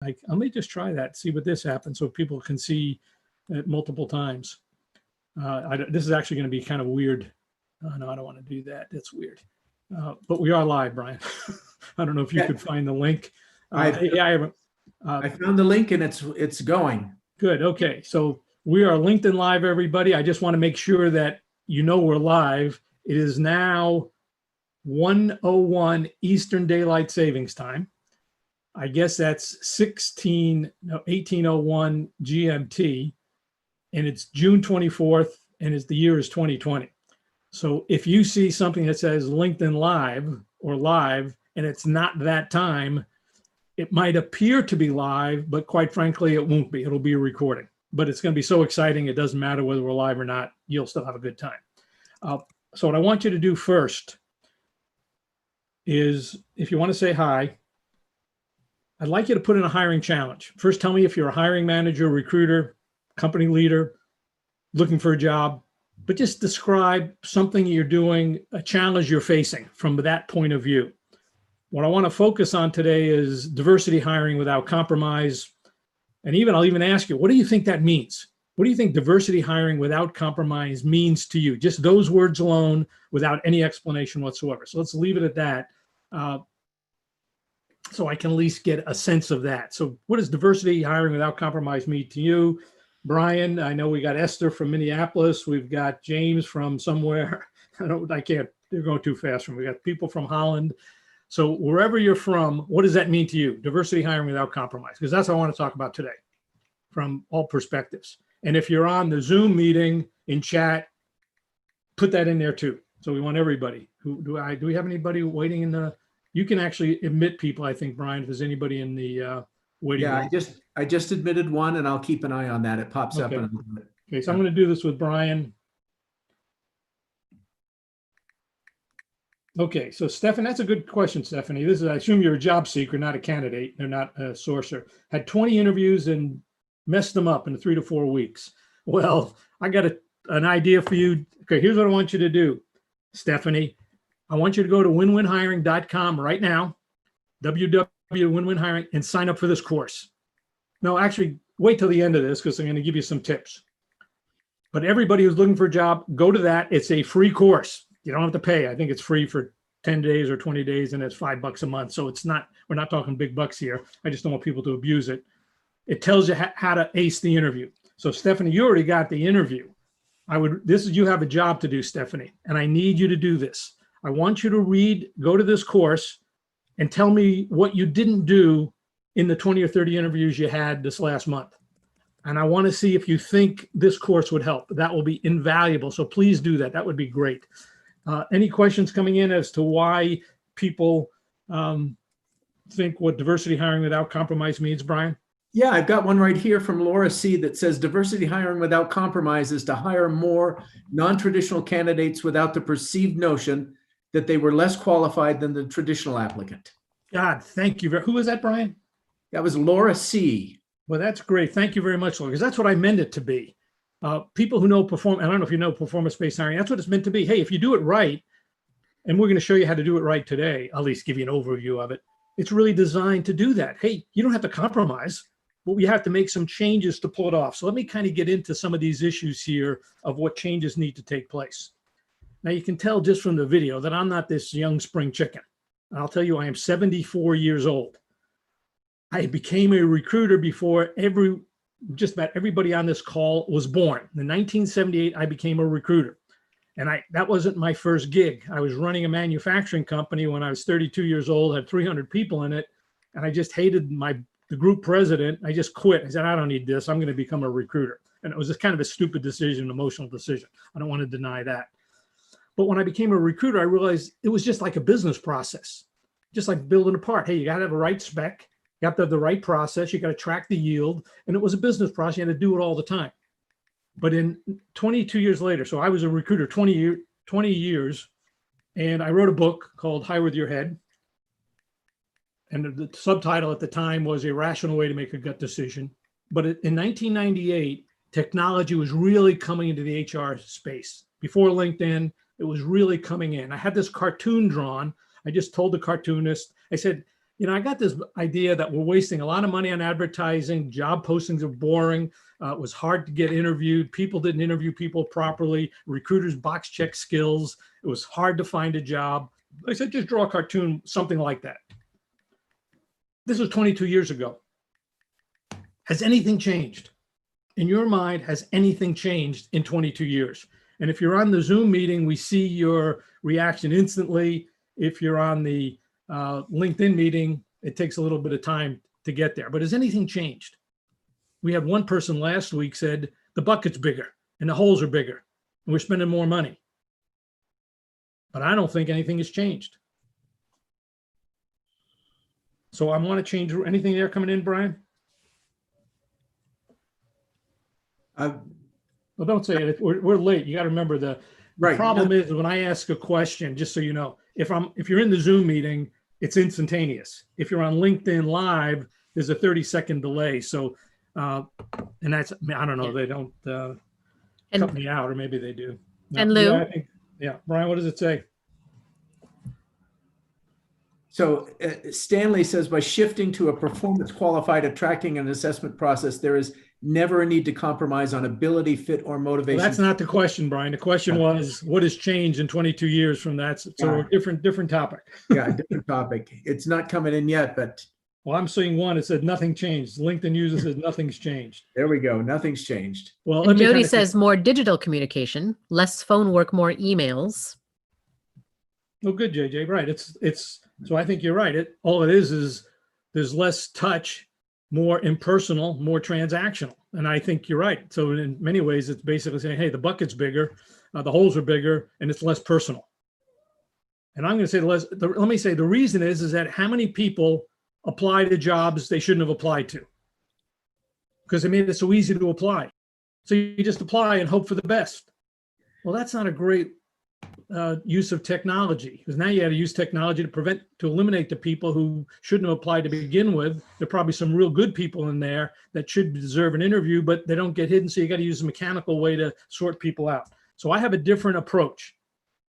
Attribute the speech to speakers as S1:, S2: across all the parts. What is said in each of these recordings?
S1: Like, let me just try that, see what this happens so people can see it multiple times. This is actually going to be kind of weird. No, I don't want to do that. That's weird. But we are live, Brian. I don't know if you could find the link.
S2: I found the link and it's going.
S1: Good. Okay. So we are LinkedIn Live, everybody. I just want to make sure that you know we're live. It is now 1:01 Eastern Daylight Savings Time. I guess that's 18:01 GMT, and it's June 24th, and the year is 2020. So if you see something that says LinkedIn Live or live, and it's not that time, it might appear to be live, but quite frankly, it won't be. It'll be a recording. But it's going to be so exciting, it doesn't matter whether we're live or not. You'll still have a good time. So what I want you to do first is, if you want to say hi, I'd like you to put in a hiring challenge. First, tell me if you're a hiring manager, recruiter, company leader, looking for a job, but just describe something you're doing, a challenge you're facing from that point of view. What I want to focus on today is diversity hiring without compromise. And I'll even ask you, what do you think that means? What do you think diversity hiring without compromise means to you? Just those words alone without any explanation whatsoever. So let's leave it at that. So I can at least get a sense of that. So what does diversity hiring without compromise mean to you? Brian, I know we got Esther from Minneapolis. We've got James from somewhere. I can't, they're going too fast for me. We got people from Holland. So wherever you're from, what does that mean to you? Diversity hiring without compromise, because that's what I want to talk about today from all perspectives. And if you're on the Zoom meeting in chat, put that in there too. So we want everybody. Do we have anybody waiting in the, you can actually admit people, I think, Brian, if there's anybody in the waiting room.
S2: I just admitted one, and I'll keep an eye on that. It pops up.
S1: Okay, so I'm going to do this with Brian. Okay, so Stephanie, that's a good question, Stephanie. This is, I assume you're a job seeker, not a candidate. They're not a sourcer. Had 20 interviews and messed them up in 3 to 4 weeks. Well, I got an idea for you. Okay, here's what I want you to do, Stephanie. I want you to go to winwinhiring.com right now, www.winwinhiring, and sign up for this course. No, actually, wait till the end of this because I'm going to give you some tips. But everybody who's looking for a job, go to that. It's a free course. You don't have to pay. I think it's free for 10 days or 20 days, and it's $5 a month. So it's not, we're not talking big bucks here. I just don't want people to abuse it. It tells you how to ace the interview. So Stephanie, you already got the interview. You have a job to do, Stephanie, and I need you to do this. I want you to go to this course and tell me what you didn't do in the 20 or 30 interviews you had this last month. And I want to see if you think this course would help. That will be invaluable. So please do that. That would be great. Any questions coming in as to why people think what diversity hiring without compromise means, Brian?
S2: Yeah, I've got one right here from Laura C. that says diversity hiring without compromise is to hire more non-traditional candidates without the perceived notion that they were less qualified than the traditional applicant.
S1: God, thank you. Who was that, Brian?
S2: That was Laura C.
S1: Well, that's great. Thank you very much, Laura, because that's what I meant it to be. People who know I don't know if you know performance-based hiring, that's what it's meant to be. Hey, if you do it right, and we're going to show you how to do it right today, I'll at least give you an overview of it. It's really designed to do that. Hey, you don't have to compromise, but we have to make some changes to pull it off. So let me kind of get into some of these issues here of what changes need to take place. Now you can tell just from the video that I'm not this young spring chicken. I'll tell you, I am 74 years old. I became a recruiter before just about everybody on this call was born. In 1978, I became a recruiter. And that wasn't my first gig. I was running a manufacturing company when I was 32 years old, had 300 people in it. And I just hated the group president. I just quit. I said, I don't need this. I'm going to become a recruiter. And it was just kind of a stupid decision, emotional decision. I don't want to deny that. But when I became a recruiter, I realized it was just like a business process, just like building a part. Hey, you got to have the right spec. You have to have the right process. You got to track the yield. And it was a business process. You had to do it all the time. But in 22 years later, so I was a recruiter 20 years, and I wrote a book called Hire With Your Head. And the subtitle at the time was A Rational Way to Make a Gut Decision. But in 1998, technology was really coming into the HR space. Before LinkedIn, it was really coming in. I had this cartoon drawn. I just told the cartoonist, I said, I got this idea that we're wasting a lot of money on advertising. Job postings are boring. It was hard to get interviewed. People didn't interview people properly. Recruiters box check skills. It was hard to find a job. I said, just draw a cartoon, something like that. This was 22 years ago. Has anything changed? In your mind, has anything changed in 22 years? And if you're on the Zoom meeting, we see your reaction instantly. If you're on the LinkedIn meeting, it takes a little bit of time to get there. But has anything changed? We had one person last week said the bucket's bigger and the holes are bigger and we're spending more money. But I don't think anything has changed. So I want to change anything there coming in, Brian? Well, don't say it. We're late. You got to remember the problem is when I ask a question, just so you know, if you're in the Zoom meeting, it's instantaneous. If you're on LinkedIn Live, there's a 30-second delay. So, and that's, I don't know, they don't cut me out, or maybe they do. No,
S3: and Lou?
S1: Yeah, Brian, what does it say?
S2: So Stanley says, by shifting to a performance qualified attracting and assessment process, there is never a need to compromise on ability, fit, or motivation.
S1: Well, that's not the question, Brian. The question was, what has changed in 22 years from that? So different topic.
S2: Yeah, different topic. It's not coming in yet, but.
S1: Well, I'm seeing one. It said nothing changed. LinkedIn user says nothing's changed.
S2: There we go. Nothing's changed.
S1: Well,
S3: and Jody says more digital communication, less phone work, more emails.
S1: Oh, good, JJ. Right. It's. So I think you're right. All it is there's less touch, more impersonal, more transactional. And I think you're right. So in many ways, it's basically saying, hey, the bucket's bigger, the holes are bigger, and it's less personal. And I'm going to say let me say the reason is that how many people apply to jobs they shouldn't have applied to? Because they made it so easy to apply. So you just apply and hope for the best. Well, that's not a great use of technology, because now you had to use technology to eliminate the people who shouldn't have applied to begin with. There are probably some real good people in there that should deserve an interview, but they don't get hidden. So you got to use a mechanical way to sort people out. So I have a different approach.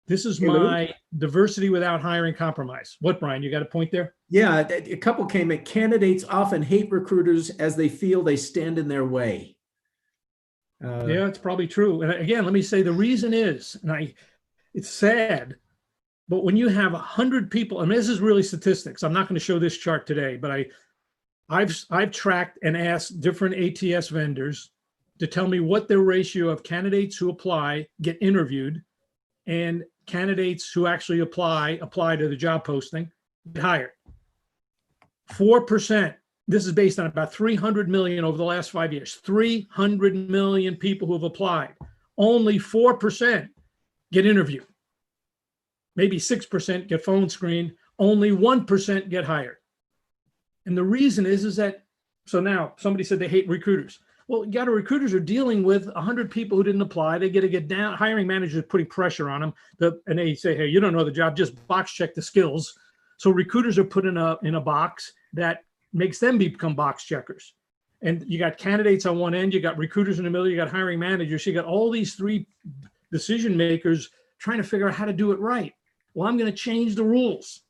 S1: This is my diversity without hiring compromise. What, Brian, you got a point there?
S2: Yeah, a couple came in. Candidates often hate recruiters as they feel they stand in their way.
S1: Yeah, it's probably true. And again, let me say the reason is, it's sad, but when you have 100 people, and this is really statistics. I'm not going to show this chart today, but I've tracked and asked different ATS vendors to tell me what their ratio of candidates who apply, get interviewed, and candidates who actually apply to the job posting, get hired. 4%. This is based on about 300 million over the last 5 years. 300 million people who have applied. Only 4% get interviewed. Maybe 6% get phone screened. Only 1% get hired. And the reason is that, so now somebody said they hate recruiters. Well, recruiters are dealing with 100 people who didn't apply. They get to get down. Hiring managers putting pressure on them. And they say, hey, you don't know the job, just box check the skills. So recruiters are put in a box that makes them become box checkers. And you got candidates on one end, you got recruiters in the middle, you got hiring managers, you got all these three decision makers trying to figure out how to do it right. Well, I'm going to change the rules.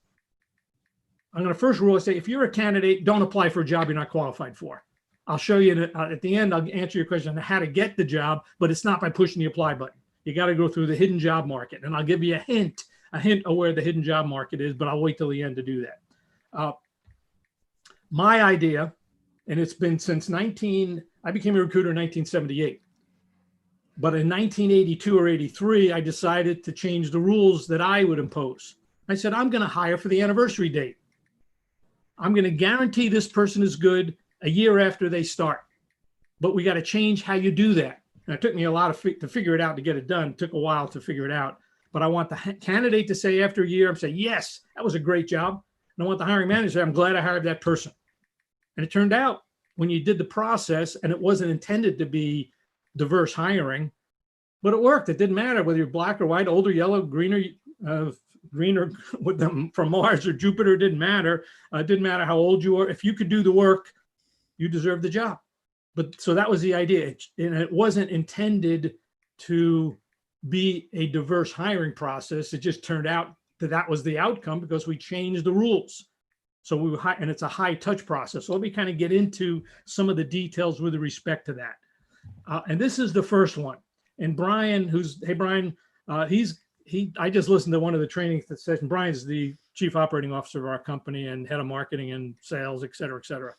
S1: I'm going to first rule say, if you're a candidate, don't apply for a job you're not qualified for. I'll show you at the end, I'll answer your question on how to get the job, but it's not by pushing the apply button. You got to go through the hidden job market. And I'll give you a hint of where the hidden job market is, but I'll wait till the end to do that. My idea, and it's been since I became a recruiter in 1978. But in 1982 or 83, I decided to change the rules that I would impose. I said, I'm going to hire for the anniversary date. I'm going to guarantee this person is good a year after they start. But we got to change how you do that. And it took me a lot to figure it out to get it done. It took a while to figure it out. But I want the candidate to say after a year, I'm saying, yes, that was a great job. And I want the hiring manager to say, I'm glad I hired that person. And it turned out when you did the process, and it wasn't intended to be diverse hiring, but it worked. It didn't matter whether you're black or white, older, yellow, greener with them from Mars or Jupiter. It didn't matter. It didn't matter how old you were. If you could do the work, you deserved the job. But so that was the idea. And it wasn't intended to be a diverse hiring process. It just turned out that was the outcome because we changed the rules. So and it's a high touch process. So let me kind of get into some of the details with respect to that. And this is the first one. And Brian, hey, Brian, I just listened to one of the training sessions. Brian's the chief operating officer of our company and head of marketing and sales, et cetera, et cetera.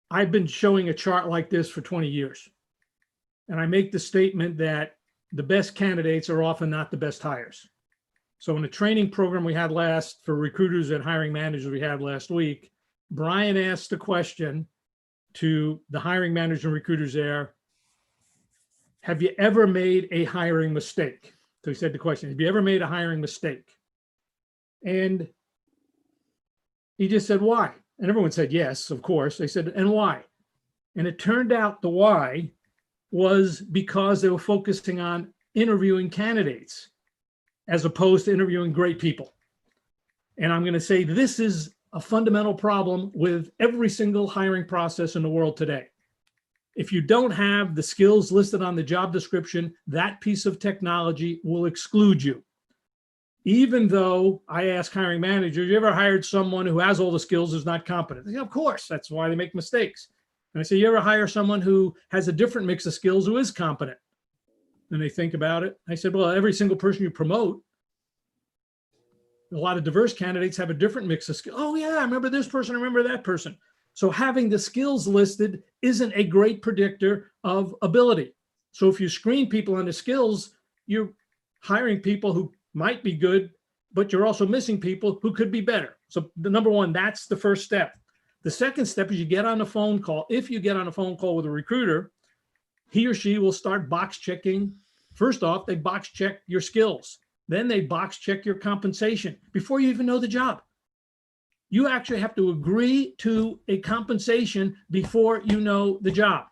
S1: I've been showing a chart like this for 20 years. And I make the statement that the best candidates are often not the best hires. So in the training program we had for recruiters and hiring managers we had last week, Brian asked the question to the hiring managers and recruiters there, have you ever made a hiring mistake? So he said the question, have you ever made a hiring mistake? And he just said, why? And everyone said, yes, of course. They said, and why? And it turned out the why was because they were focusing on interviewing candidates as opposed to interviewing great people. And I'm going to say this is a fundamental problem with every single hiring process in the world today. If you don't have the skills listed on the job description, that piece of technology will exclude you. Even though I ask hiring managers, you ever hired someone who has all the skills who's not competent? They say, of course, that's why they make mistakes. And I say, you ever hire someone who has a different mix of skills who is competent? And they think about it. I said, well, every single person you promote, a lot of diverse candidates have a different mix of skills. Oh yeah, I remember this person, I remember that person. So having the skills listed isn't a great predictor of ability. So if you screen people on the skills, you're hiring people who might be good, but you're also missing people who could be better. So the number one, that's the first step. The second step is you get on a phone call. If you get on a phone call with a recruiter, he or she will start box checking. First off, they box check your skills. Then they box check your compensation before you even know the job. You actually have to agree to a compensation before you know the job,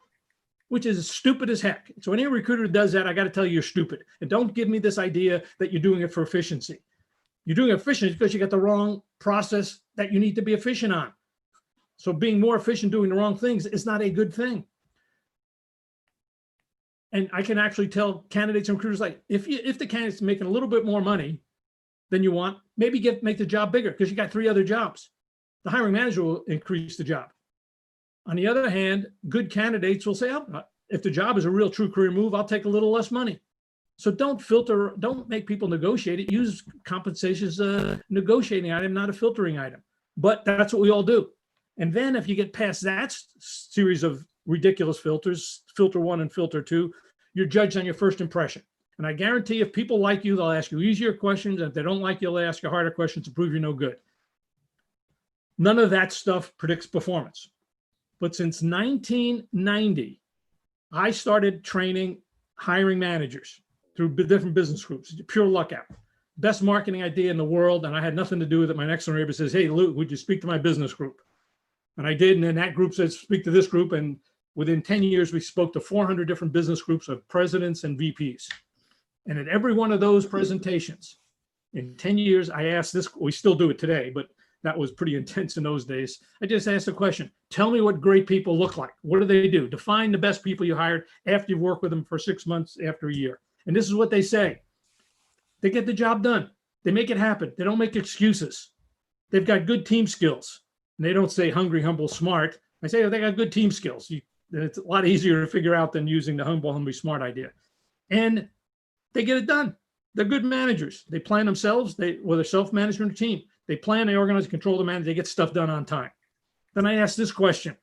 S1: which is stupid as heck. So any recruiter does that, I got to tell you, you're stupid. And don't give me this idea that you're doing it for efficiency. You're doing efficiency because you got the wrong process that you need to be efficient on. So being more efficient doing the wrong things is not a good thing. And I can actually tell candidates and recruiters, like, if the candidate's making a little bit more money than you want, maybe make the job bigger because you got 3 other jobs. The hiring manager will increase the job. On the other hand, good candidates will say, oh, if the job is a real true career move, I'll take a little less money. So don't make people negotiate it. Use compensation as a negotiating item, not a filtering item. But that's what we all do. And then if you get past that series of ridiculous filters, filter 1 and filter 2, you're judged on your first impression. And I guarantee if people like you, they'll ask you easier questions. And if they don't like you, they'll ask you harder questions to prove you're no good. None of that stuff predicts performance. But since 1990, I started training hiring managers through different business groups, pure luck out. Best marketing idea in the world, and I had nothing to do with it. My next door neighbor says, hey, Lou, would you speak to my business group? And I did, and then that group said, speak to this group, and within 10 years, we spoke to 400 different business groups of presidents and VPs. And at every one of those presentations, in 10 years, I asked this, we still do it today, but that was pretty intense in those days. I just asked the question, tell me what great people look like. What do they do? Define the best people you hired after you've worked with them for 6 months, after a year. And this is what they say. They get the job done. They make it happen. They don't make excuses. They've got good team skills. And they don't say hungry, humble, smart. I say, oh, they got good team skills. It's a lot easier to figure out than using the humble, hungry, smart idea. And they get it done. They're good managers. They plan themselves, whether self-management or team. They plan, they organize, control the manage, they get stuff done on time. Then I ask this question,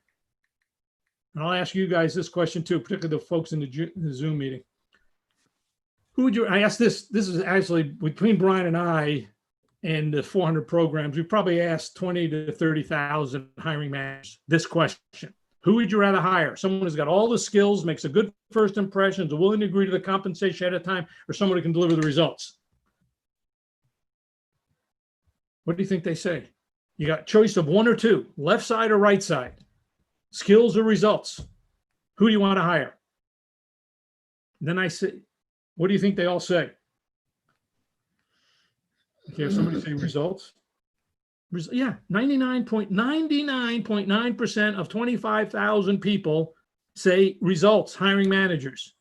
S1: and I'll ask you guys this question too, particularly the folks in the Zoom meeting. I asked this is actually between Brian and I and the 400 programs, we probably asked 20 to 30,000 hiring managers this question. Who would you rather hire? Someone who's got all the skills, makes a good first impression, is willing to agree to the compensation at a time, or someone who can deliver the results? What do you think they say? You got choice of 1 or 2, left side or right side, skills or results. Who do you want to hire? Then I say, what do you think they all say? Okay, somebody say results. Yeah, 99.9% of 25,000 people say results, hiring managers.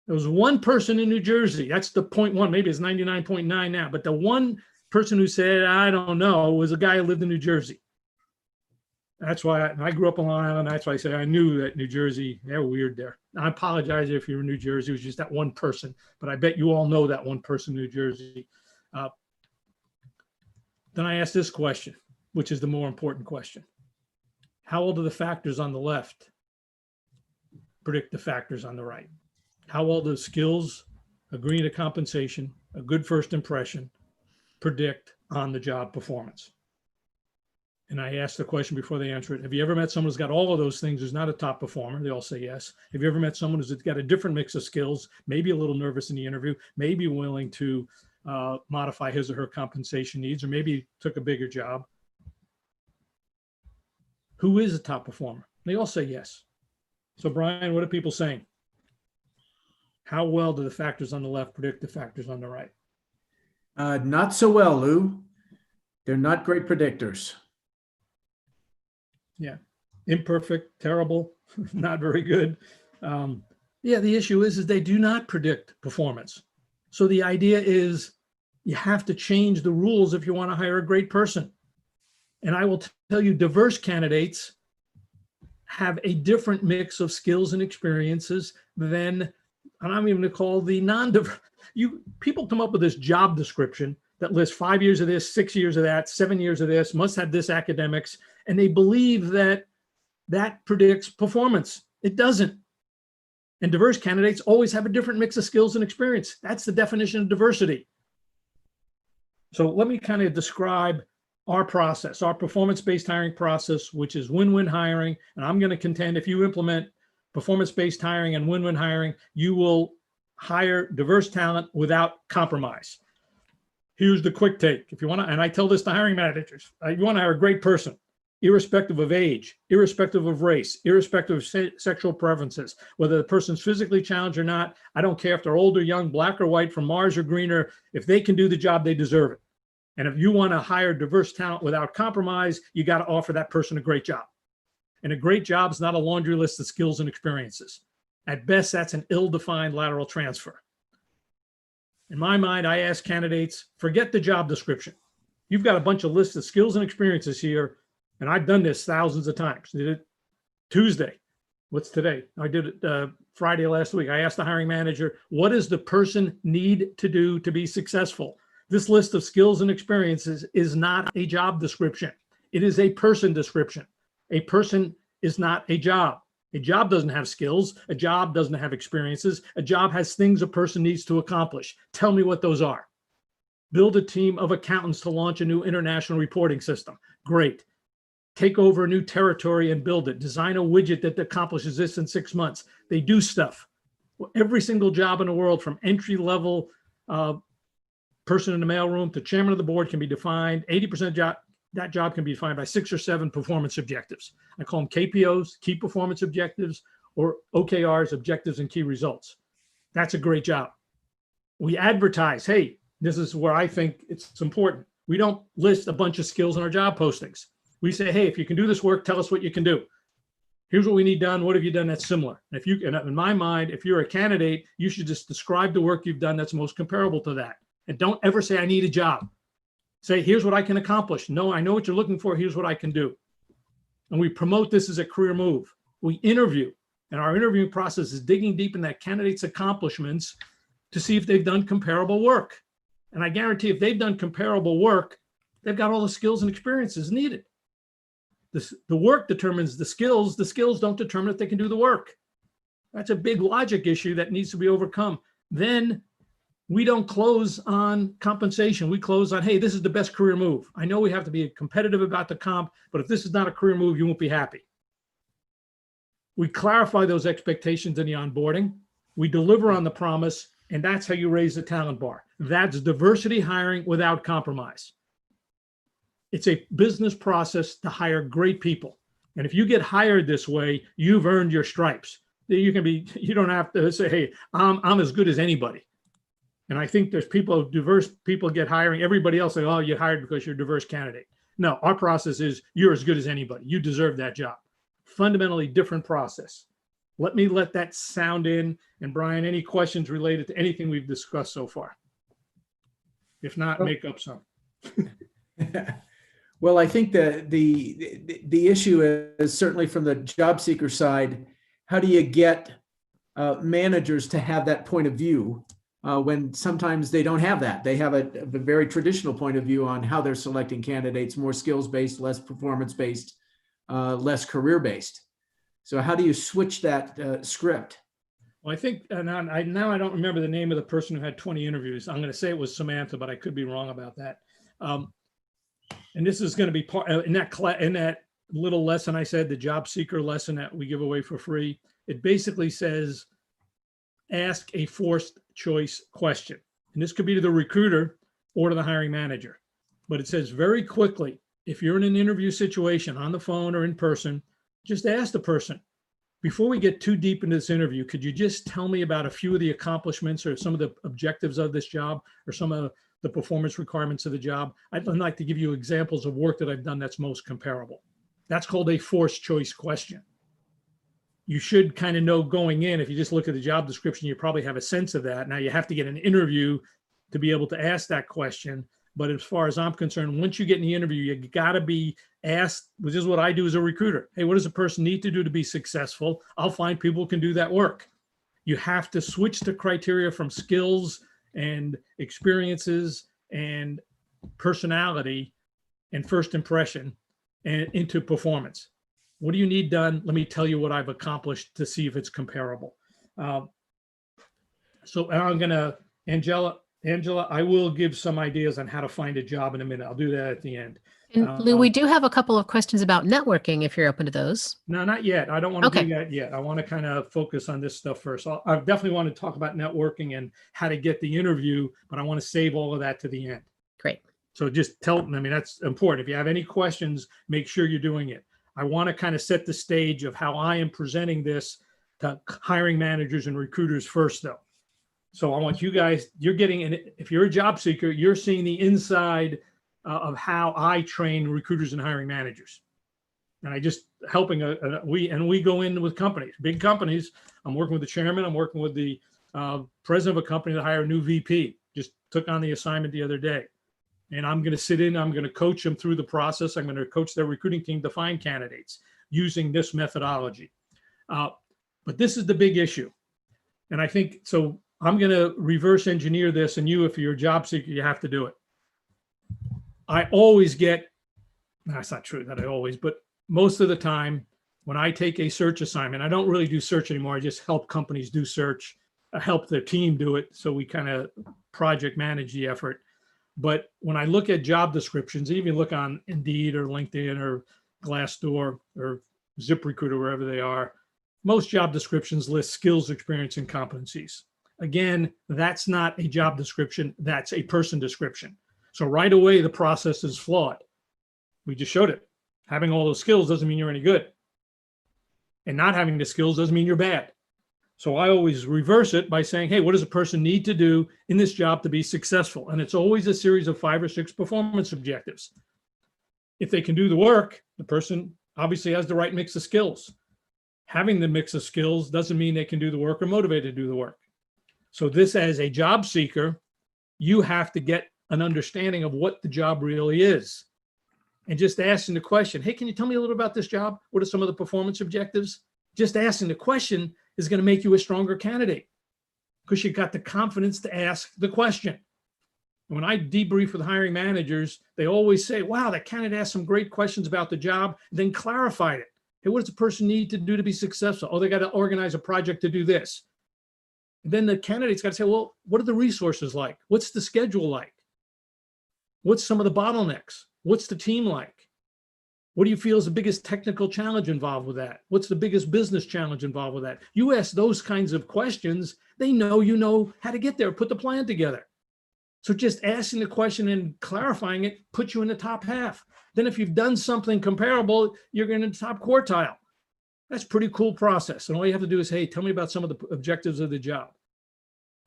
S1: There was one person in New Jersey, that's the 0.1, maybe it's 99.9 now, but the one person who said, I don't know, was a guy who lived in New Jersey. That's why I grew up on Long Island. That's why I say I knew that New Jersey, they're weird there. I apologize if you're in New Jersey. It was just that one person, but I bet you all know that one person in New Jersey. Then I asked this question, which is the more important question. How well do the factors on the left predict the factors on the right? How well do skills, agreeing to compensation, a good first impression, predict on the job performance? And I asked the question before they answer it. Have you ever met someone who's got all of those things who's not a top performer? They all say yes. Have you ever met someone who's got a different mix of skills, maybe a little nervous in the interview, maybe willing to modify his or her compensation needs, or maybe took a bigger job? Who is a top performer? They all say yes. So Brian, what are people saying? How well do the factors on the left predict the factors on the right?
S2: Not so well, Lou. They're not great predictors.
S1: Yeah, imperfect, terrible, not very good. Yeah, the issue is they do not predict performance. So the idea is you have to change the rules if you want to hire a great person. And I will tell you, diverse candidates have a different mix of skills and experiences than, and I'm even going to call the non-diverse. People come up with this job description that lists 5 years of this, 6 years of that, 7 years of this, must have this academics, and they believe that that predicts performance. It doesn't. And diverse candidates always have a different mix of skills and experience. That's the definition of diversity. So let me kind of describe our process, our performance-based hiring process, which is win-win hiring. And I'm going to contend if you implement performance-based hiring and win-win hiring, you will hire diverse talent without compromise. Here's the quick take. If you want to, and I tell this to hiring managers, you want to hire a great person, irrespective of age, irrespective of race, irrespective of sexual preferences, whether the person's physically challenged or not. I don't care if they're old or young, black or white, from Mars or greener. If they can do the job, they deserve it. And if you want to hire diverse talent without compromise, you got to offer that person a great job. And a great job is not a laundry list of skills and experiences. At best, that's an ill-defined lateral transfer. In my mind, I ask candidates, forget the job description. You've got a bunch of lists of skills and experiences here, and I've done this thousands of times. Did it Tuesday. What's today? I did it Friday last week. I asked the hiring manager, what does the person need to do to be successful? This list of skills and experiences is not a job description. It is a person description. A person is not a job. A job doesn't have skills. A job doesn't have experiences. A job has things a person needs to accomplish. Tell me what those are. Build a team of accountants to launch a new international reporting system. Great. Take over a new territory and build it. Design a widget that accomplishes this in 6 months. They do stuff. Every single job in the world, from entry-level person in the mailroom to chairman of the board, can be defined. 80% of that job can be defined by 6 or 7 performance objectives. I call them KPOs, key performance objectives, or OKRs, objectives and key results. That's a great job. We advertise, hey, this is where I think it's important. We don't list a bunch of skills in our job postings. We say, hey, if you can do this work, tell us what you can do. Here's what we need done. What have you done that's similar? And in my mind, if you're a candidate, you should just describe the work you've done that's most comparable to that. And don't ever say, I need a job. Say, here's what I can accomplish. No, I know what you're looking for. Here's what I can do. And we promote this as a career move. We interview, and our interviewing process is digging deep in that candidate's accomplishments to see if they've done comparable work. And I guarantee if they've done comparable work, they've got all the skills and experiences needed. The work determines the skills. The skills don't determine if they can do the work. That's a big logic issue that needs to be overcome. Then we don't close on compensation. We close on, hey, this is the best career move. I know we have to be competitive about the comp, but if this is not a career move, you won't be happy. We clarify those expectations in the onboarding. We deliver on the promise, and that's how you raise the talent bar. That's diversity hiring without compromise. It's a business process to hire great people. And if you get hired this way, you've earned your stripes. You don't have to say, hey, I'm as good as anybody. And I think there's diverse people get hiring. Everybody else say, oh, you're hired because you're a diverse candidate. No, our process is you're as good as anybody. You deserve that job. Fundamentally different process. Let that sound in. And Brian, any questions related to anything we've discussed so far? If not, make up some.
S2: Well, I think the issue is certainly from the job seeker side. How do you get managers to have that point of view when sometimes they don't have that? They have a very traditional point of view on how they're selecting candidates, more skills-based, less performance-based, less career-based. So how do you switch that script?
S1: Well, I think, and now I don't remember the name of the person who had 20 interviews. I'm going to say it was Samantha, but I could be wrong about that. And this is going to be part in that little lesson I said, the job seeker lesson that we give away for free. It basically says, ask a forced choice question. And this could be to the recruiter or to the hiring manager. But it says very quickly, if you're in an interview situation on the phone or in person, just ask the person, before we get too deep into this interview, could you just tell me about a few of the accomplishments or some of the objectives of this job or some of the performance requirements of the job? I'd like to give you examples of work that I've done that's most comparable. That's called a forced choice question. You should kind of know going in, if you just look at the job description, you probably have a sense of that. Now you have to get an interview to be able to ask that question. But as far as I'm concerned, once you get in the interview, you got to be asked, which is what I do as a recruiter. Hey, what does a person need to do to be successful? I'll find people who can do that work. You have to switch the criteria from skills and experiences and personality and first impression and into performance. What do you need done? Let me tell you what I've accomplished to see if it's comparable. So I'm going to, Angela, I will give some ideas on how to find a job in a minute. I'll do that at the end.
S3: And Lou, we do have a couple of questions about networking if you're open to those.
S1: No, not yet. I don't want to do that yet. I want to kind of focus on this stuff first. I definitely want to talk about networking and how to get the interview, but I want to save all of that to the end.
S3: Great.
S1: So just tell them, I mean, that's important. If you have any questions, make sure you're doing it. I want to kind of set the stage of how I am presenting this to hiring managers and recruiters first, though. So I want you guys, you're getting, if you're a job seeker, you're seeing the inside of how I train recruiters and hiring managers. And I just helping, we go in with companies, big companies. I'm working with the chairman. I'm working with the president of a company to hire a new VP. Just took on the assignment the other day. And I'm going to sit in, I'm going to coach them through the process. I'm going to coach their recruiting team to find candidates using this methodology. But this is the big issue. And I think, so I'm going to reverse engineer this, and you, if you're a job seeker, you have to do it. I always get, that's not true that I always, but most of the time when I take a search assignment, I don't really do search anymore. I just help companies do search, help their team do it. So we kind of project manage the effort. But when I look at job descriptions, even look on Indeed or LinkedIn or Glassdoor or ZipRecruiter, wherever they are, most job descriptions list skills, experience, and competencies. Again, that's not a job description. That's a person description. So right away, the process is flawed. We just showed it. Having all those skills doesn't mean you're any good. And not having the skills doesn't mean you're bad. So I always reverse it by saying, hey, what does a person need to do in this job to be successful? And it's always a series of 5 or 6 performance objectives. If they can do the work, the person obviously has the right mix of skills. Having the mix of skills doesn't mean they can do the work or motivated to do the work. So this, as a job seeker, you have to get an understanding of what the job really is. And just asking the question, hey, can you tell me a little about this job? What are some of the performance objectives? Just asking the question is going to make you a stronger candidate because you've got the confidence to ask the question. And when I debrief with hiring managers, they always say, wow, that candidate asked some great questions about the job, then clarified it. Hey, what does the person need to do to be successful? Oh, they got to organize a project to do this. And then the candidate's got to say, well, what are the resources like? What's the schedule like? What's some of the bottlenecks? What's the team like? What do you feel is the biggest technical challenge involved with that? What's the biggest business challenge involved with that? You ask those kinds of questions, they know you know how to get there, put the plan together. So just asking the question and clarifying it puts you in the top half. Then if you've done something comparable, you're going to the top quartile. That's a pretty cool process. And all you have to do is, hey, tell me about some of the objectives of the job.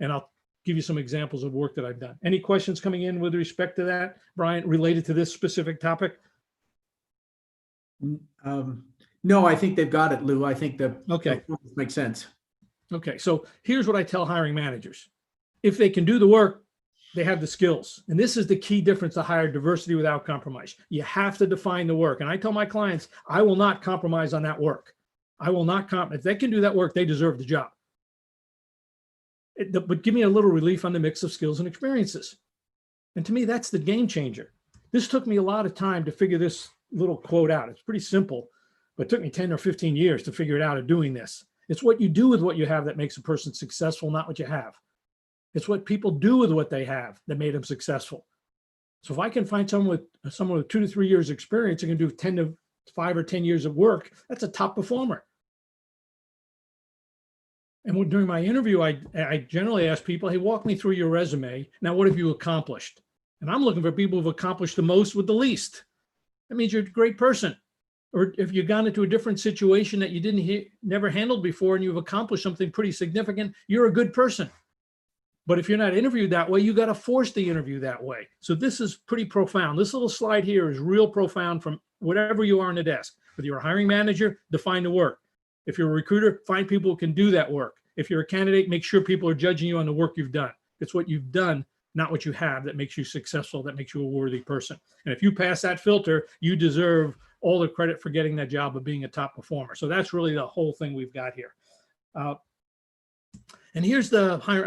S1: And I'll give you some examples of work that I've done. Any questions coming in with respect to that, Brian, related to this specific topic?
S2: No, I think they've got it, Lou. I think that
S1: Okay.
S2: Makes sense.
S1: Okay, so here's what I tell hiring managers. If they can do the work, they have the skills. And this is the key difference to hire diversity without compromise. You have to define the work. And I tell my clients, I will not compromise on that work. I will not compromise. If they can do that work, they deserve the job. But give me a little relief on the mix of skills and experiences. And to me, that's the game changer. This took me a lot of time to figure this little quote out. It's pretty simple, but it took me 10 or 15 years to figure it out of doing this. It's what you do with what you have that makes a person successful, not what you have. It's what people do with what they have that made them successful. So if I can find someone with 2 to 3 years experience and can do 10 to 5 or 10 years of work, that's a top performer. And during my interview, I generally ask people, hey, walk me through your resume. Now, what have you accomplished? And I'm looking for people who've accomplished the most with the least. That means you're a great person. Or if you've gone into a different situation that you never handled before and you've accomplished something pretty significant, you're a good person. But if you're not interviewed that way, you got to force the interview that way. So this is pretty profound. This little slide here is real profound from whatever you are on the desk. Whether you're a hiring manager, define the work. If you're a recruiter, find people who can do that work. If you're a candidate, make sure people are judging you on the work you've done. It's what you've done, not what you have, that makes you successful, that makes you a worthy person. And if you pass that filter, you deserve all the credit for getting that job of being a top performer. So that's really the whole thing we've got here. And here's the hire.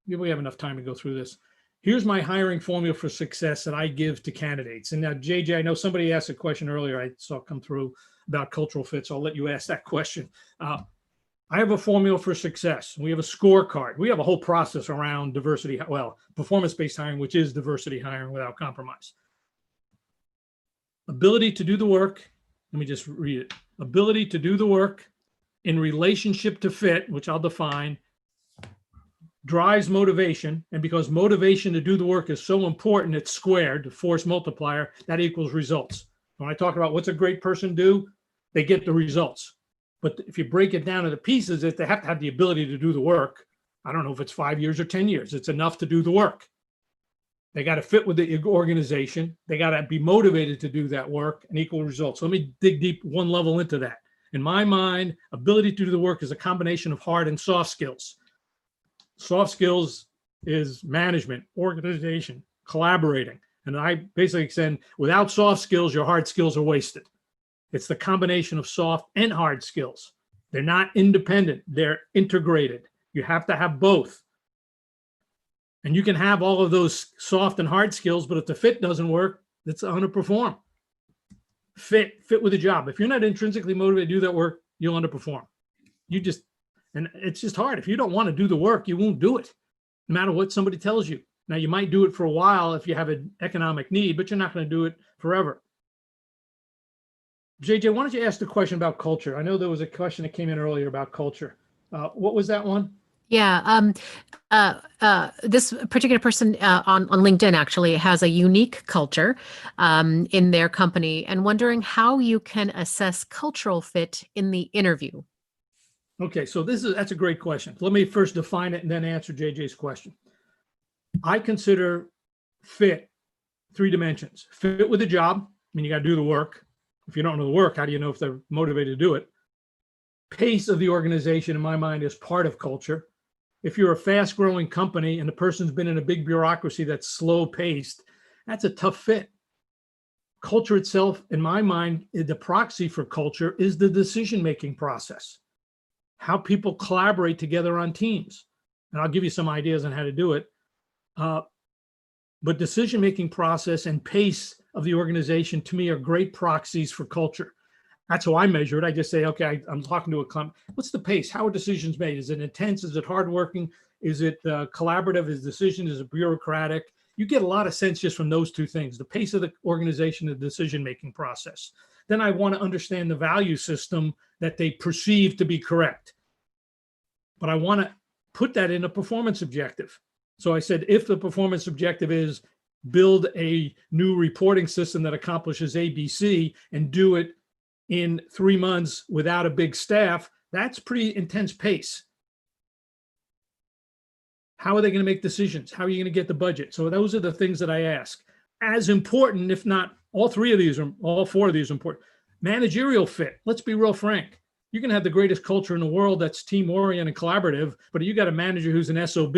S1: We have enough time to go through this. Here's my hiring formula for success that I give to candidates. And now, JJ, I know somebody asked a question earlier I saw come through about cultural fit, so I'll let you ask that question. I have a formula for success. We have a scorecard. We have a whole process around diversity, performance-based hiring, which is diversity hiring without compromise. Ability to do the work. Let me just read it. Ability to do the work in relationship to fit, which I'll define, drives motivation. And because motivation to do the work is so important, it's squared, the force multiplier, that equals results. When I talk about what's a great person do, they get the results. But if you break it down into pieces, they have to have the ability to do the work. I don't know if it's 5 years or 10 years. It's enough to do the work. They got to fit with the organization. They got to be motivated to do that work and equal results. So let me dig deep one level into that. In my mind, ability to do the work is a combination of hard and soft skills. Soft skills is management, organization, collaborating. And I basically said, without soft skills, your hard skills are wasted. It's the combination of soft and hard skills. They're not independent. They're integrated. You have to have both. And you can have all of those soft and hard skills, but if the fit doesn't work, it's underperform. Fit with the job. If you're not intrinsically motivated to do that work, you'll underperform. And it's just hard. If you don't want to do the work, you won't do it, no matter what somebody tells you. Now, you might do it for a while if you have an economic need, but you're not going to do it forever. JJ, why don't you ask the question about culture? I know there was a question that came in earlier about culture. What was that one?
S3: Yeah. This particular person on LinkedIn actually has a unique culture in their company, and wondering how you can assess cultural fit in the interview.
S1: Okay, so that's a great question. Let me first define it and then answer JJ's question. I consider fit 3 dimensions. Fit with the job. I mean, you got to do the work. If you don't know the work, how do you know if they're motivated to do it? Pace of the organization, in my mind, is part of culture. If you're a fast-growing company and the person's been in a big bureaucracy that's slow-paced, that's a tough fit. Culture itself, in my mind, the proxy for culture is the decision-making process. How people collaborate together on teams. And I'll give you some ideas on how to do it. But decision-making process and pace of the organization, to me, are great proxies for culture. That's how I measure it. I just say, okay, I'm talking to a company. What's the pace? How are decisions made? Is it intense? Is it hardworking? Is it collaborative? Is it bureaucratic? You get a lot of sense just from those 2 things, the pace of the organization, the decision-making process. Then I want to understand the value system that they perceive to be correct. But I want to put that in a performance objective. So I said, if the performance objective is build a new reporting system that accomplishes ABC and do it in 3 months without a big staff, that's pretty intense pace. How are they going to make decisions? How are you going to get the budget? So those are the things that I ask. As important, if not all 4 of these are important. Managerial fit. Let's be real frank. You can have the greatest culture in the world that's team-oriented and collaborative, but you got a manager who's an SOB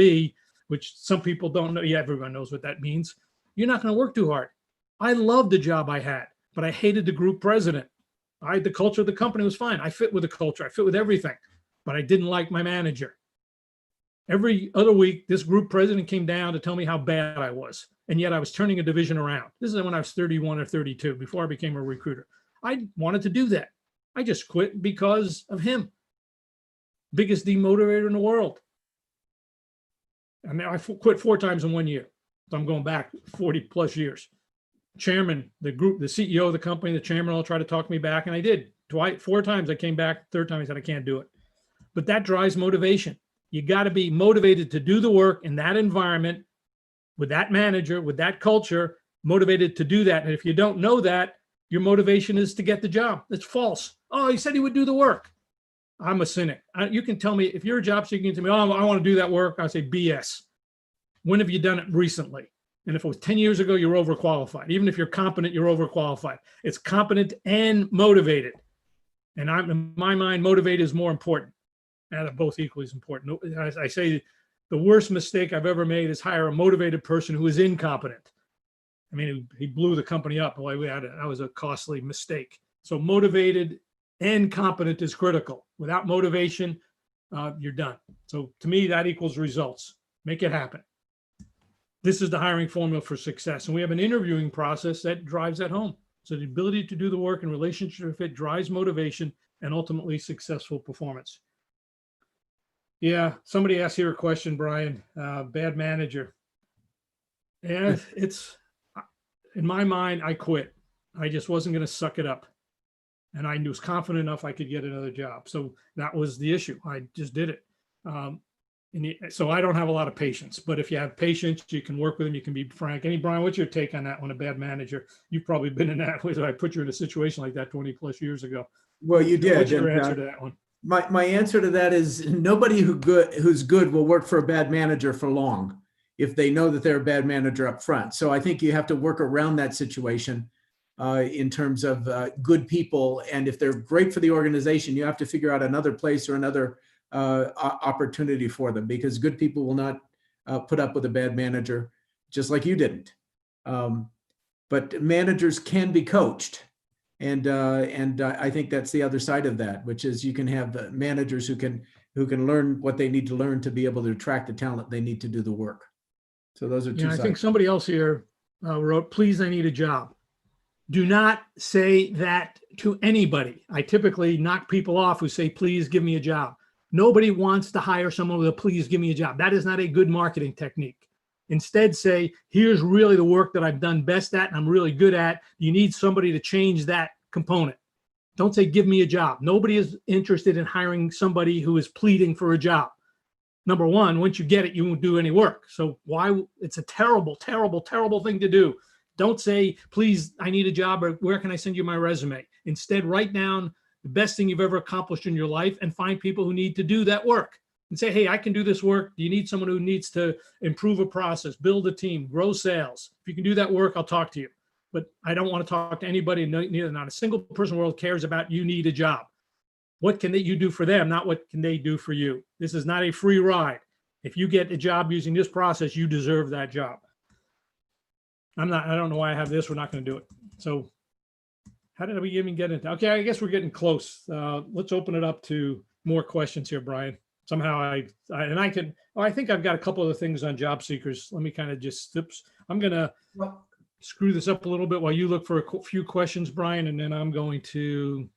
S1: which some people don't know. Yeah, everyone knows what that means. You're not going to work too hard. I loved the job I had, but I hated the group president. The culture of the company was fine. I fit with the culture. I fit with everything, but I didn't like my manager. Every other week, this group president came down to tell me how bad I was. And yet I was turning a division around. This is when I was 31 or 32, before I became a recruiter. I wanted to do that. I just quit because of him. Biggest demotivator in the world. I mean, I quit 4 times in 1 year. So I'm going back 40 plus years. Chairman, the group, the CEO of the company, the chairman all tried to talk me back, and I did. 4 times I came back. 3rd time I said, I can't do it. But that drives motivation. You got to be motivated to do the work in that environment, with that manager, with that culture, motivated to do that. And if you don't know that, your motivation is to get the job. It's false. Oh, he said he would do the work. I'm a cynic. You can tell me, if you're a job seeker, you can tell me, oh, I want to do that work. I say, BS. When have you done it recently? And if it was 10 years ago, you're overqualified. Even if you're competent, you're overqualified. It's competent and motivated. And in my mind, motivated is more important. And they're both equally as important. As I say, the worst mistake I've ever made is hire a motivated person who is incompetent. I mean, he blew the company up. Boy, that was a costly mistake. So motivated and competent is critical. Without motivation, you're done. So to me, that equals results. Make it happen. This is the hiring formula for success. And we have an interviewing process that drives that home. So the ability to do the work in relationship fit drives motivation and ultimately successful performance. Yeah, somebody asked here a question, Brian. Bad manager. Yeah, it's, in my mind, I quit. I just wasn't going to suck it up. And I was confident enough I could get another job. So that was the issue. I just did it. So I don't have a lot of patience, but if you have patience, you can work with them. You can be frank. Brian, what's your take on that one? A bad manager? You've probably been in that. I put you in a situation like that 20 plus years ago.
S2: Well, you did.
S1: What's your answer to that one?
S2: My answer to that is nobody who's good will work for a bad manager for long if they know that they're a bad manager up front. So I think you have to work around that situation in terms of good people. And if they're great for the organization, you have to figure out another place or another opportunity for them, because good people will not put up with a bad manager, just like you didn't. But managers can be coached. And I think that's the other side of that, which is you can have managers who can learn what they need to learn to be able to attract the talent they need to do the work. So those are two sides.
S1: I think somebody else here wrote, please, I need a job. Do not say that to anybody. I typically knock people off who say, please give me a job. Nobody wants to hire someone with a please give me a job. That is not a good marketing technique. Instead, say, here's really the work that I've done best at and I'm really good at. You need somebody to change that component. Don't say, give me a job. Nobody is interested in hiring somebody who is pleading for a job. Number one, once you get it, you won't do any work. So why? It's a terrible, terrible, terrible thing to do. Don't say, please, I need a job, or where can I send you my resume? Instead, write down the best thing you've ever accomplished in your life and find people who need to do that work and say, hey, I can do this work. Do you need someone who needs to improve a process, build a team, grow sales? If you can do that work, I'll talk to you. But I don't want to talk to anybody, neither, not a single person in the world cares about you need a job. What can you do for them, not what can they do for you? This is not a free ride. If you get a job using this process, you deserve that job. I don't know why I have this. We're not going to do it. So how did we even get into? Okay, I guess we're getting close. Let's open it up to more questions here, Brian. Somehow I think I've got a couple of things on job seekers. Let me kind of just, I'm going to screw this up a little bit while you look for a few questions, Brian, and then I'm going to.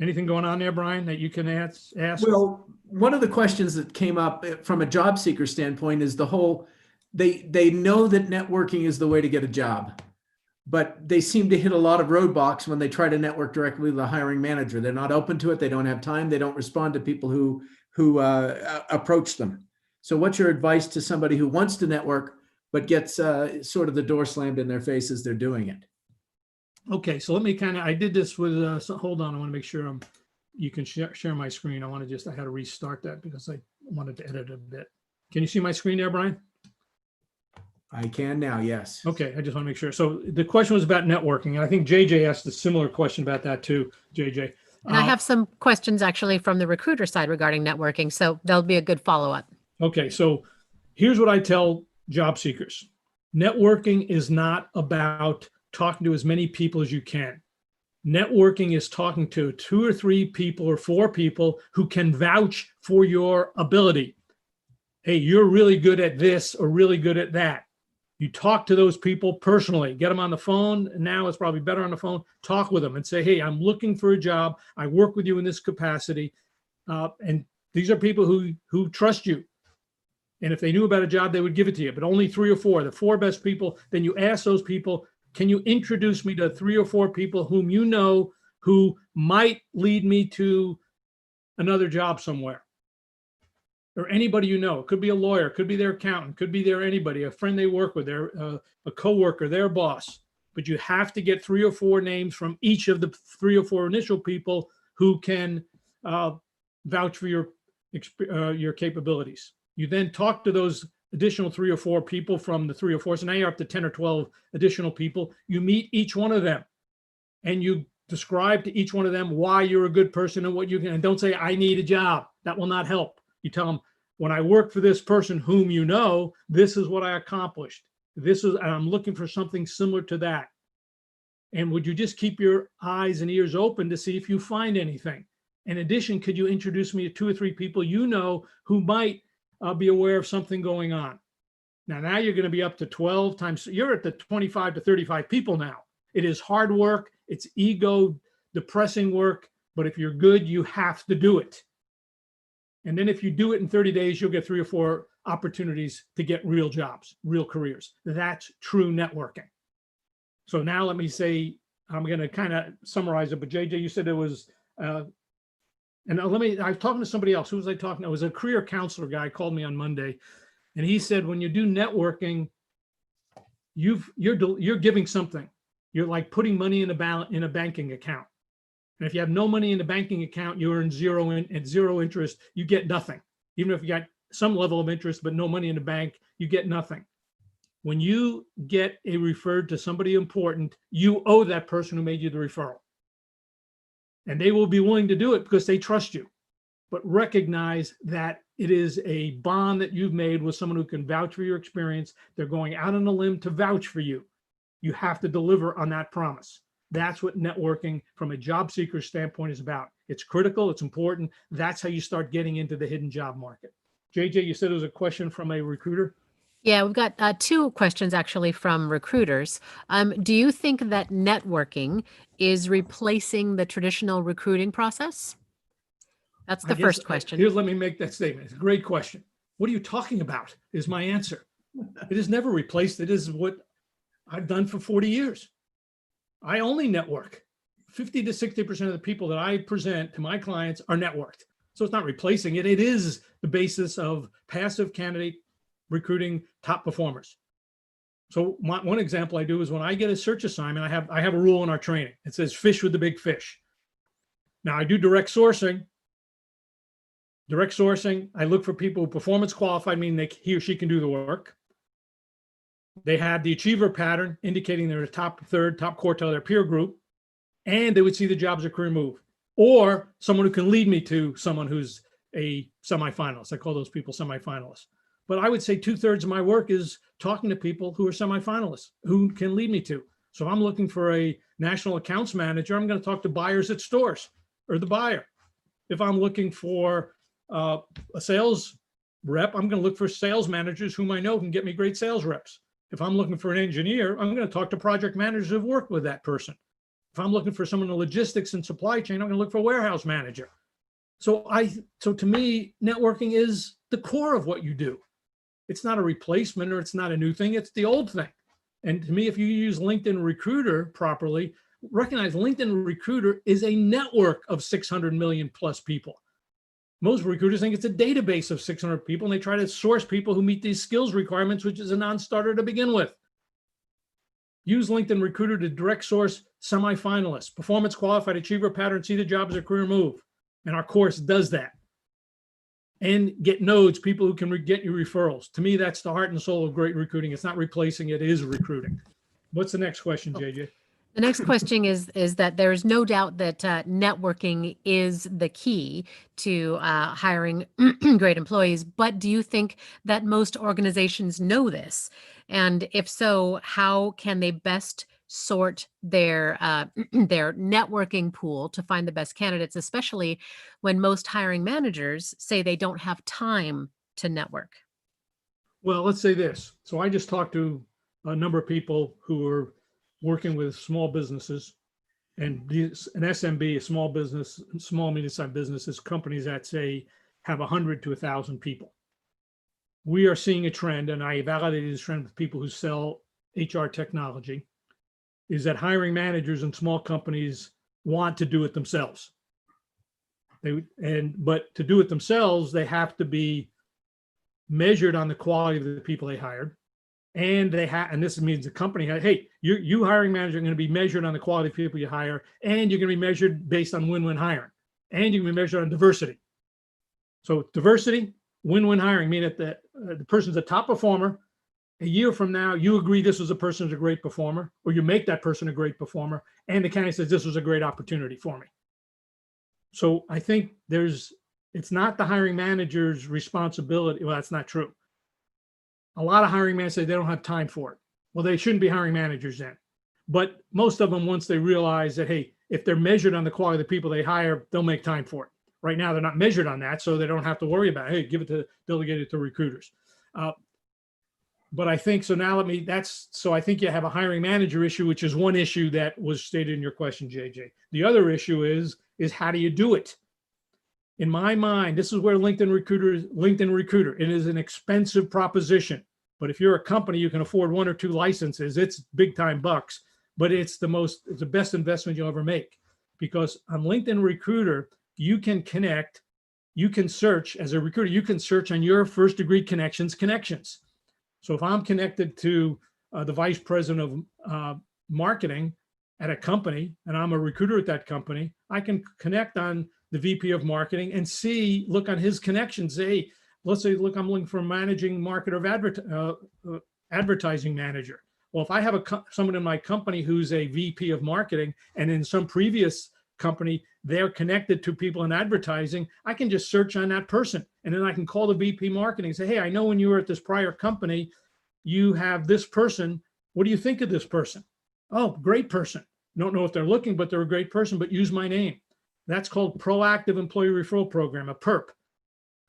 S1: Anything going on there, Brian, that you can ask?
S2: Well, one of the questions that came up from a job seeker standpoint is the whole, they know that networking is the way to get a job, but they seem to hit a lot of roadblocks when they try to network directly with the hiring manager. They're not open to it. They don't have time. They don't respond to people who approach them. So what's your advice to somebody who wants to network, but gets sort of the door slammed in their face as they're doing it?
S1: Okay, so let me I did this with, so hold on, I want to make sure you can share my screen. I had to restart that because I wanted to edit a bit. Can you see my screen there, Brian?
S2: I can now, yes.
S1: Okay, I just want to make sure. So the question was about networking, and I think JJ asked a similar question about that too, JJ.
S3: And I have some questions actually from the recruiter side regarding networking, so that'll be a good follow-up.
S1: Okay, so here's what I tell job seekers. Networking is not about talking to as many people as you can. Networking is talking to 2 or 3 people or 4 people who can vouch for your ability. Hey, you're really good at this or really good at that. You talk to those people personally, get them on the phone. Now it's probably better on the phone. Talk with them and say, hey, I'm looking for a job. I work with you in this capacity. And these are people who trust you. And if they knew about a job, they would give it to you, but only 3 or 4, the 4 best people. Then you ask those people, can you introduce me to 3 or 4 people whom you know who might lead me to another job somewhere? Or anybody you know. It could be a lawyer, could be their accountant, could be their anybody, a friend they work with, their a coworker, their boss. But you have to get 3 or 4 names from each of the 3 or 4 initial people who can vouch for your capabilities. You then talk to those additional 3 or 4 people from the 3 or 4. So now you're up to 10 or 12 additional people. You meet each one of them and you describe to each one of them why you're a good person and what you can. And don't say, I need a job. That will not help. You tell them, when I work for this person whom you know, this is what I accomplished. And I'm looking for something similar to that. And would you just keep your eyes and ears open to see if you find anything? In addition, could you introduce me to 2 or 3 people you know who might be aware of something going on? Now you're going to be up to 12 times. You're at the 25 to 35 people now. It is hard work. It's ego depressing work. But if you're good, you have to do it. And then if you do it in 30 days, you'll get 3 or 4 opportunities to get real jobs, real careers. That's true networking. So now let me say, I'm going to kind of summarize it, but JJ, you said it was, I was talking to somebody else. Who was I talking to? It was a career counselor guy called me on Monday. And he said, when you do networking, you're giving something. You're like putting money in a banking account. And if you have no money in the banking account, you earn zero interest, you get nothing. Even if you got some level of interest, but no money in the bank, you get nothing. When you get referred to somebody important, you owe that person who made you the referral. And they will be willing to do it because they trust you. But recognize that it is a bond that you've made with someone who can vouch for your experience. They're going out on a limb to vouch for you. You have to deliver on that promise. That's what networking from a job seeker standpoint is about. It's critical. It's important. That's how you start getting into the hidden job market. JJ, you said there was a question from a recruiter.
S3: Yeah, we've got 2 questions actually from recruiters. Do you think that networking is replacing the traditional recruiting process? That's the first question.
S1: Let me make that statement. It's a great question. What are you talking about is my answer. It is never replaced. It is what I've done for 40 years. I only network. 50 to 60% of the people that I present to my clients are networked. So it's not replacing it. It is the basis of passive candidate recruiting top performers. So one example I do is when I get a search assignment, I have a rule in our training. It says fish with the big fish. Now I do direct sourcing. Direct sourcing, I look for people who performance qualified, meaning he or she can do the work. They had the achiever pattern indicating they're a top third, top quartile of their peer group, and they would see the job as a career move, or someone who can lead me to someone who's a semifinalist. I call those people semifinalists. But I would say 2/3 of my work is talking to people who are semifinalists, who can lead me to. So if I'm looking for a national accounts manager, I'm going to talk to buyers at stores or the buyer. If I'm looking for a sales rep, I'm going to look for sales managers whom I know can get me great sales reps. If I'm looking for an engineer, I'm going to talk to project managers who've worked with that person. If I'm looking for someone in logistics and supply chain, I'm going to look for a warehouse manager. So to me, networking is the core of what you do. It's not a replacement or it's not a new thing. It's the old thing. And to me, if you use LinkedIn Recruiter properly, recognize LinkedIn Recruiter is a network of 600 million plus people. Most recruiters think it's a database of 600 people, and they try to source people who meet these skills requirements, which is a non-starter to begin with. Use LinkedIn Recruiter to direct source semifinalists, performance qualified, achiever pattern, see the job as a career move. And our course does that. And get nodes, people who can get you referrals. To me, that's the heart and soul of great recruiting. It's not replacing, it is recruiting. What's the next question, JJ?
S3: The next question is that there is no doubt that networking is the key to hiring great employees. But do you think that most organizations know this? And if so, how can they best sort their their networking pool to find the best candidates, especially when most hiring managers say they don't have time to network?
S1: Well, let's say this. So I just talked to a number of people who are working with small businesses, and an SMB, a small business, small medium-sized businesses, companies that say have 100 to 1,000 people. We are seeing a trend, and I validated this trend with people who sell HR technology, is that hiring managers in small companies want to do it themselves. But to do it themselves, they have to be measured on the quality of the people they hired. And and this means the company, hey, you hiring manager are going to be measured on the quality of people you hire, and you're going to be measured based on win-win hiring, and you're going to be measured on diversity. So diversity, win-win hiring, meaning that the person's a top performer. A year from now, you agree this was a person who's a great performer, or you make that person a great performer, and the candidate says this was a great opportunity for me. So I think it's not the hiring manager's responsibility. Well, that's not true. A lot of hiring managers say they don't have time for it. Well, they shouldn't be hiring managers then. But most of them, once they realize that, hey, if they're measured on the quality of the people they hire, they'll make time for it. Right now, they're not measured on that, so they don't have to worry about it. Hey, delegate it to recruiters. But I think, so now so I think you have a hiring manager issue, which is one issue that was stated in your question, JJ. The other issue is how do you do it? In my mind, this is where LinkedIn Recruiter, it is an expensive proposition. But if you're a company, you can afford 1 or 2 licenses. It's big time bucks, but it's the best investment you'll ever make. Because on LinkedIn Recruiter, you can connect, you can search as a recruiter, you can search on your first degree connections. So if I'm connected to the vice president of marketing at a company, and I'm a recruiter at that company, I can connect on the VP of marketing and look on his connections. Say, let's say, look, I'm looking for a managing marketer of advertising manager. Well, if I have someone in my company who's a VP of marketing, and in some previous company, they're connected to people in advertising, I can just search on that person. And then I can call the VP marketing and say, hey, I know when you were at this prior company, you have this person. What do you think of this person? Oh, great person. Don't know if they're looking, but they're a great person, but use my name. That's called Proactive Employee Referral Program, a PERP.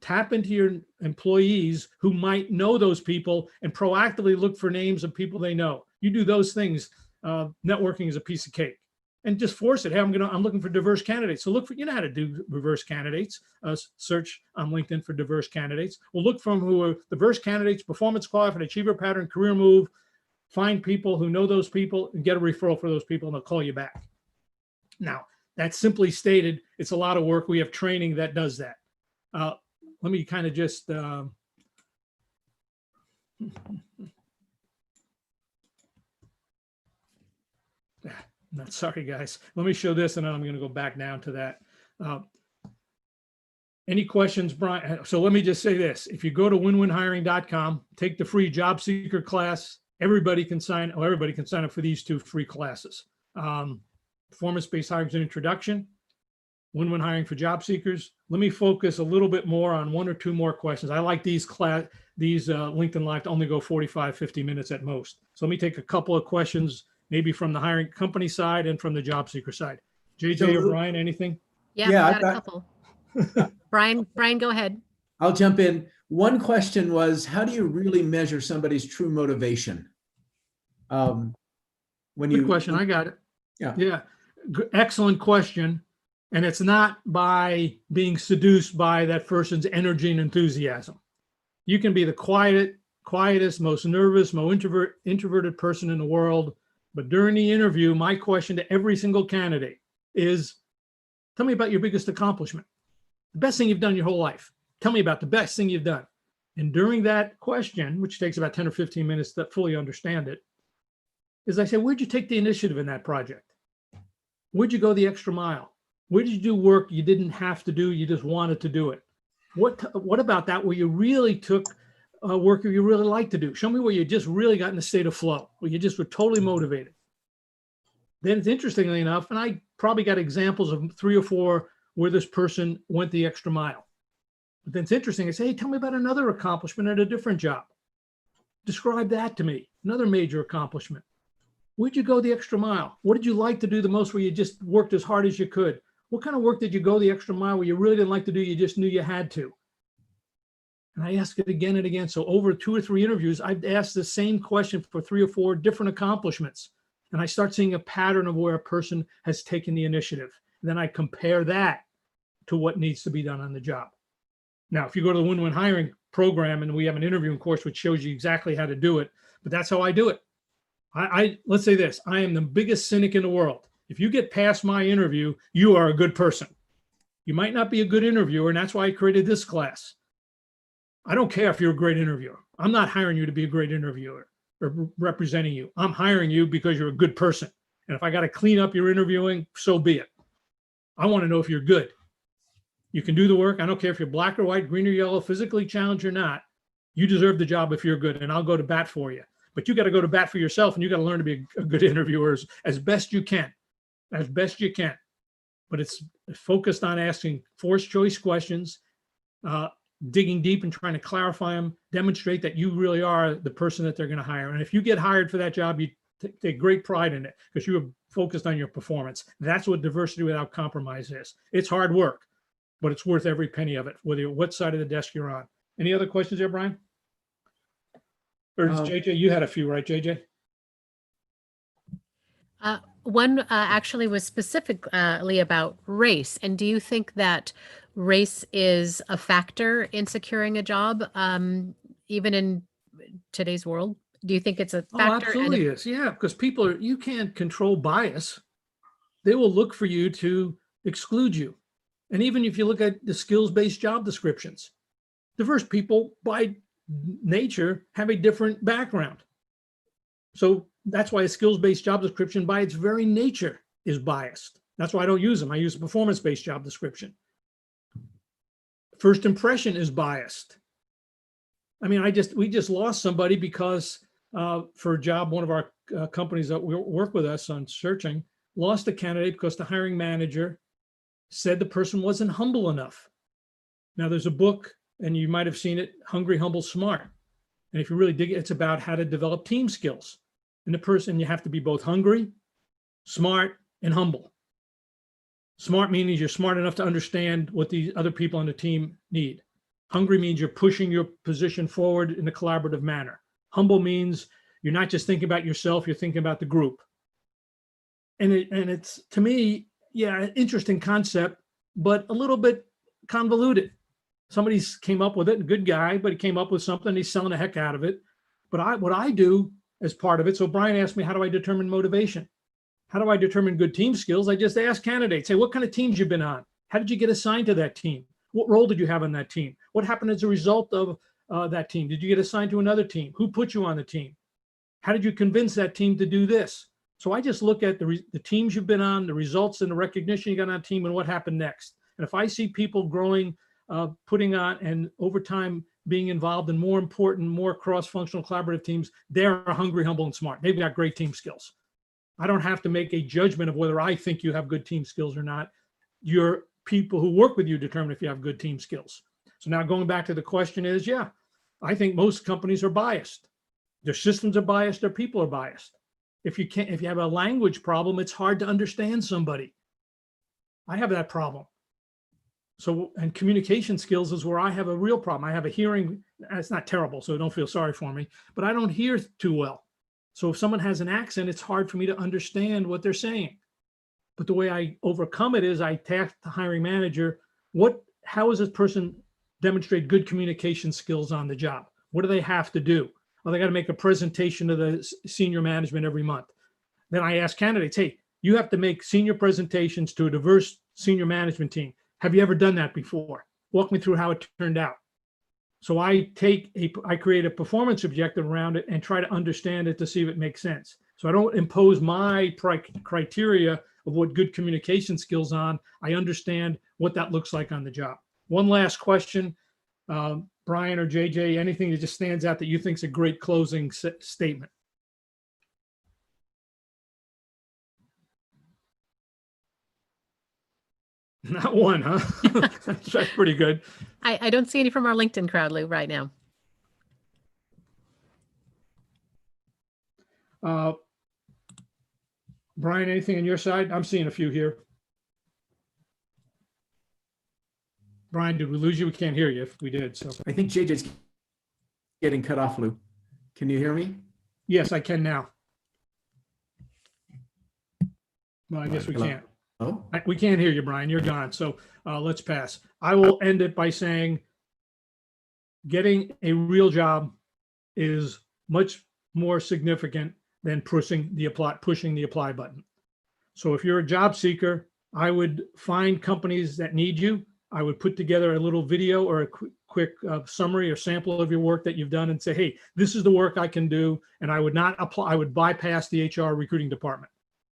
S1: Tap into your employees who might know those people and proactively look for names of people they know. You do those things, networking is a piece of cake. And just force it. Hey, I'm looking for diverse candidates. So you know how to do diverse candidates. Search on LinkedIn for diverse candidates. We'll look from who are diverse candidates, performance qualified, achiever pattern, career move. Find people who know those people and get a referral for those people, and they'll call you back. Now, that's simply stated. It's a lot of work. We have training that does that. Let me kind of just sorry, guys. Let me show this, and then I'm going to go back down to that. Any questions, Brian? So let me just say this. If you go to winwinhiring.com, take the free job seeker class, everybody can sign up for these 2 free classes. Performance-based hiring is an introduction, win-win hiring for job seekers. Let me focus a little bit more on 1 or 2 more questions. I like these LinkedIn Live to only go 45, 50 minutes at most. So let me take a couple of questions, maybe from the hiring company side and from the job seeker side. JJ or Brian, anything?
S3: Yeah, I've got a couple. Brian, go ahead.
S2: I'll jump in. One question was, how do you really measure somebody's true motivation?
S1: Good question. I got it. Yeah. Excellent question. And it's not by being seduced by that person's energy and enthusiasm. You can be the quietest, most nervous, most introverted person in the world. But during the interview, my question to every single candidate is, tell me about your biggest accomplishment, the best thing you've done your whole life. Tell me about the best thing you've done. And during that question, which takes about 10 or 15 minutes to fully understand it, is I say, where'd you take the initiative in that project? Where'd you go the extra mile? Where did you do work you didn't have to do, you just wanted to do it? What about that where you really took work you really like to do? Show me where you just really got in a state of flow, where you just were totally motivated. Then it's interestingly enough, and I probably got examples of 3 or 4 where this person went the extra mile. But then it's interesting. I say, hey, tell me about another accomplishment at a different job. Describe that to me. Another major accomplishment. Where'd you go the extra mile? What did you like to do the most where you just worked as hard as you could? What kind of work did you go the extra mile where you really didn't like to do, you just knew you had to? And I ask it again and again. So over 2 or 3 interviews, I've asked the same question for 3 or 4 different accomplishments. And I start seeing a pattern of where a person has taken the initiative. And then I compare that to what needs to be done on the job. Now, if you go to the Win-Win Hiring program, and we have an interviewing course which shows you exactly how to do it, but that's how I do it. Let's say this, I am the biggest cynic in the world. If you get past my interview, you are a good person. You might not be a good interviewer, and that's why I created this class. I don't care if you're a great interviewer. I'm not hiring you to be a great interviewer or representing you. I'm hiring you because you're a good person. And if I got to clean up your interviewing, so be it. I want to know if you're good. You can do the work. I don't care if you're black or white, green or yellow, physically challenged or not. You deserve the job if you're good, and I'll go to bat for you. But you got to go to bat for yourself, and you got to learn to be a good interviewer as best you can, as best you can. But it's focused on asking forced choice questions, digging deep and trying to clarify them, demonstrate that you really are the person that they're going to hire. And if you get hired for that job, you take great pride in it because you are focused on your performance. That's what diversity without compromise is. It's hard work, but it's worth every penny of it, whether you're what side of the desk you're on. Any other questions there, Brian? Or JJ, you had a few, right, JJ?
S3: One actually was specifically about race. And do you think that race is a factor in securing a job, even in today's world? Do you think it's a factor?
S1: Oh, absolutely is. Yeah, because you can't control bias. They will look for you to exclude you. And even if you look at the skills-based job descriptions, diverse people by nature have a different background. So that's why a skills-based job description by its very nature is biased. That's why I don't use them. I use a performance-based job description. First impression is biased. I mean, we just lost somebody because for a job, one of our companies that work with us on searching lost a candidate because the hiring manager said the person wasn't humble enough. Now there's a book, and you might have seen it, Hungry, Humble, Smart. And if you really dig it, it's about how to develop team skills. And you have to be both hungry, smart, and humble. Smart meaning you're smart enough to understand what the other people on the team need. Hungry means you're pushing your position forward in a collaborative manner. Humble means you're not just thinking about yourself, you're thinking about the group. And it's, to me, yeah, an interesting concept, but a little bit convoluted. Somebody came up with it, a good guy, but he came up with something, he's selling the heck out of it. But what I do as part of it, so Brian asked me, how do I determine motivation? How do I determine good team skills? I just ask candidates, hey, what kind of teams you've been on? How did you get assigned to that team? What role did you have on that team? What happened as a result of that team? Did you get assigned to another team? Who put you on the team? How did you convince that team to do this? So I just look at the teams you've been on, the results and the recognition you got on a team, and what happened next. And if I see people growing, putting on, and over time being involved in more important, more cross-functional collaborative teams, they're hungry, humble, and smart. They've got great team skills. I don't have to make a judgment of whether I think you have good team skills or not. Your people who work with you determine if you have good team skills. So now going back to the question is, yeah, I think most companies are biased. Their systems are biased, their people are biased. If you have a language problem, it's hard to understand somebody. I have that problem. So, and communication skills is where I have a real problem. I have a hearing, it's not terrible, so don't feel sorry for me, but I don't hear too well. So if someone has an accent, it's hard for me to understand what they're saying. But the way I overcome it is I task the hiring manager, how does this person demonstrate good communication skills on the job? What do they have to do? Well, they got to make a presentation to the senior management every month. Then I ask candidates, hey, you have to make senior presentations to a diverse senior management team. Have you ever done that before? Walk me through how it turned out. So I create a performance objective around it and try to understand it to see if it makes sense. So I don't impose my criteria of what good communication skills on. I understand what that looks like on the job. One last question, Brian or JJ, anything that just stands out that you think is a great closing statement? Not one, huh? That's pretty good.
S3: I don't see any from our LinkedIn crowd right now.
S1: Brian, anything on your side? I'm seeing a few here. Brian, did we lose you? We can't hear you if we did. So
S2: I think JJ's getting cut off, Lou. Can you hear me?
S1: yes, I can now. Well, I guess we
S2: Hello?
S1: can't.
S2: Oh,
S1: We can't hear you, Brian. You're gone. So let's pass. I will end it by saying getting a real job is much more significant than pushing the apply button. So if you're a job seeker, I would find companies that need you. I would put together a little video or a quick summary or sample of your work that you've done and say, hey, this is the work I can do. And I would not apply. I would bypass the HR recruiting department.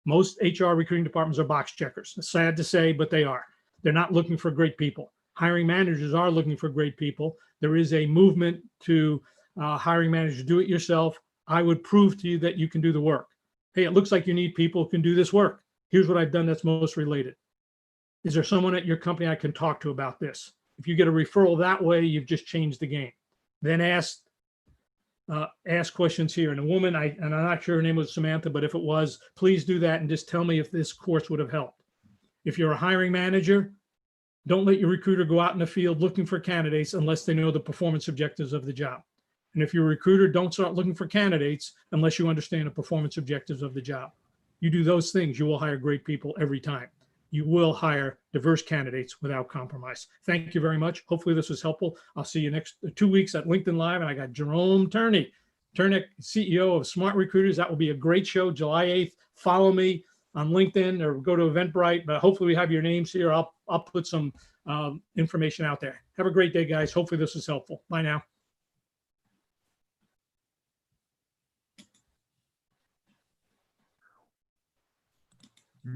S1: Most HR recruiting departments are box checkers. It's sad to say, but they are. They're not looking for great people. Hiring managers are looking for great people. There is a movement to hiring managers, do it yourself. I would prove to you that you can do the work. Hey, it looks like you need people who can do this work. Here's what I've done that's most related. Is there someone at your company I can talk to about this? If you get a referral that way, you've just changed the game. Then ask questions here. And a woman, and I'm not sure her name was Samantha, but if it was, please do that and just tell me if this course would have helped. If you're a hiring manager, don't let your recruiter go out in the field looking for candidates unless they know the performance objectives of the job. And if you're a recruiter, don't start looking for candidates unless you understand the performance objectives of the job. You do those things, you will hire great people every time. You will hire diverse candidates without compromise. Thank you very much. Hopefully this was helpful. I'll see you next 2 weeks at LinkedIn Live. And I got Jerome Turnick, CEO of Smart Recruiters. That will be a great show, July 8th. Follow me on LinkedIn or go to Eventbrite, but hopefully we have your names here. I'll put some information out there. Have a great day, guys. Hopefully this was helpful. Bye now.